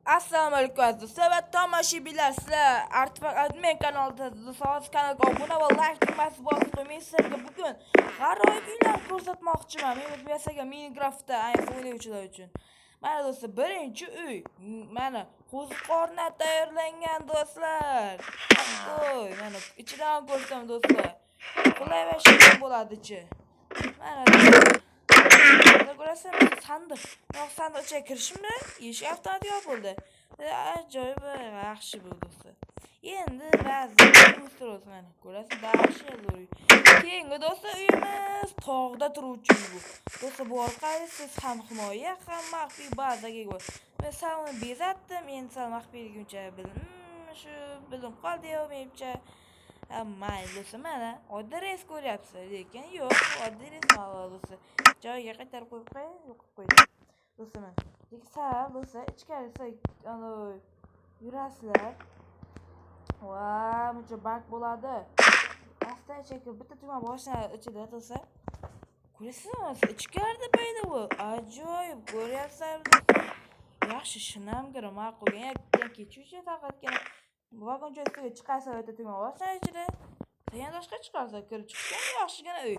Assalomu alaykum aziz do'stlar va tomoshabinlar, sizlar Artifak Admin kanalida do'stlar kanalga obuna va like tugmasini bosib qo'ying. Sizlarga bugun g'aroyib uylar ko'rsatmoqchiman. Men o'z biyasaga Minecraftda ayniqsa o'ynayuvchilar uchun. Mana do'stlar, birinchi uy. Mana qo'ziqorna tayyorlangan do'stlar. Qo'y, mana ichidan ko'rsam do'stlar. Qulay va shirin bo'ladi ichi. Mana do'stlar. Ko'rasizmi, sandiq. Yo'q, sandiq ichiga kirishimda eshik avtomatik yopildi. Ajoyib yaxshi bo'ldi do'stlar. Endi ba'zi ustroz mana ko'rasiz, dahshat zo'r. Keyingi do'stlar uyimiz tog'da turuvchi uy bu. Do'stlar, bu orqali siz ham himoya, ham maxfiy bazaga ega. Men sal bezatdim, endi sal maxfiyligimcha shu bildim qoldi-yu menimcha. Mayli do'stlar, mana oddiy res ko'ryapsiz, lekin yo'q, oddiy res emas do'stlar. Joyiga qaytarib qo'yib qo'ying, yo'q qilib qo'ydim. Do'stlar, lekin sal do'stlar ichkarida yurasizlar. Va buncha bak bo'ladi. Asta chekib bitta tugma boshlanadi ichida do'stlar. Ko'rasizmi? Ichkarida paydo bu. Ajoyib, ko'ryapsizlar. Yaxshi shinamgir ma'qul. Yana kechuvchi faqatgina vagon joysiga chiqarsa bitta tugma boshlanadi ichida. Yandoshqa chiqarsa kirib chiqgan yaxshigina uy.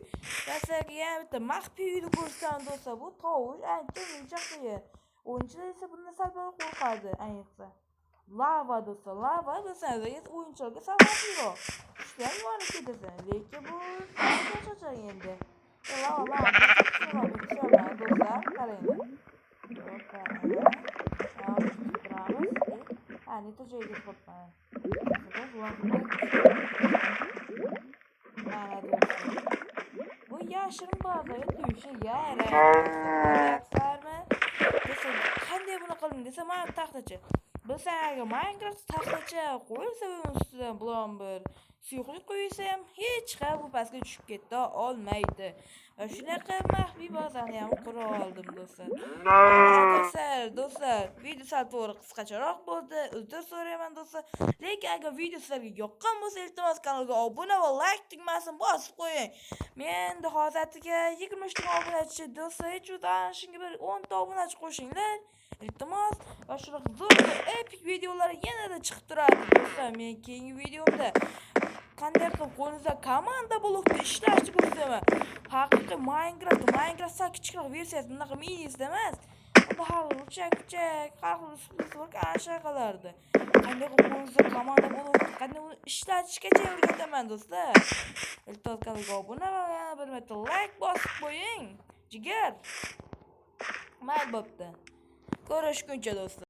Sizlarga yana bitta maxfiy uyni ko'rsataman do'stlar. Bu tovush ancha muncha qiyin. O'yinchilar esa bundan sal qo'rqadi ayniqsa. Lava do'stlar, lava bilsangiz o'yinchilarga sal xavfliroq. Tushgan yuvarib ketadi, lekin bu boshqacha endi. Lava do'stlar, qaranglar. Ani to joyga qo'yman. Bu yashirin bazaga tuyishi yarayapsizlarmi? Desa, qanday buni qilding desa, mana taxtacha. Bilsangiz, Minecraft taxtacha qo'yilsa ustidan bilan bir suyuqlik qo'ysa ham hech qay bu pastga tushib keta olmaydi. Va shunaqa maxfiy bazani ham qura oldim do'stlar. Do'stlar, video sal to'g'ri qisqacharoq bo'ldi. Uzr so'rayman do'stlar. Lekin agar video sizlarga yoqqan bo'lsa, iltimos kanalga obuna va like tugmasini bosib qo'ying. Men hozirga 23 ta obunachi do'stlar, hech shunga bir 10 ta obunachi qo'shinglar. Iltimos, va shunaqa zo'r epic videolar yanada chiqib turadi do'stlar. Men keyingi videomda qanday qilib qo'lingizda komanda blokda ishlashni ko'rsataman. Haqiqiy Minecraft sal kichikroq versiyasi, bunaqa minisi emas. Unda har uchak, har xil ansha qilardi. Qanday qilib qo'lingizda komanda blokda qanday ishlatishgacha o'rgataman do'stlar. Iltimos kanalga obuna va yana bir marta like bosib qo'ying. Jigar. Mayli bo'pti. Ko'rishguncha do'stlar.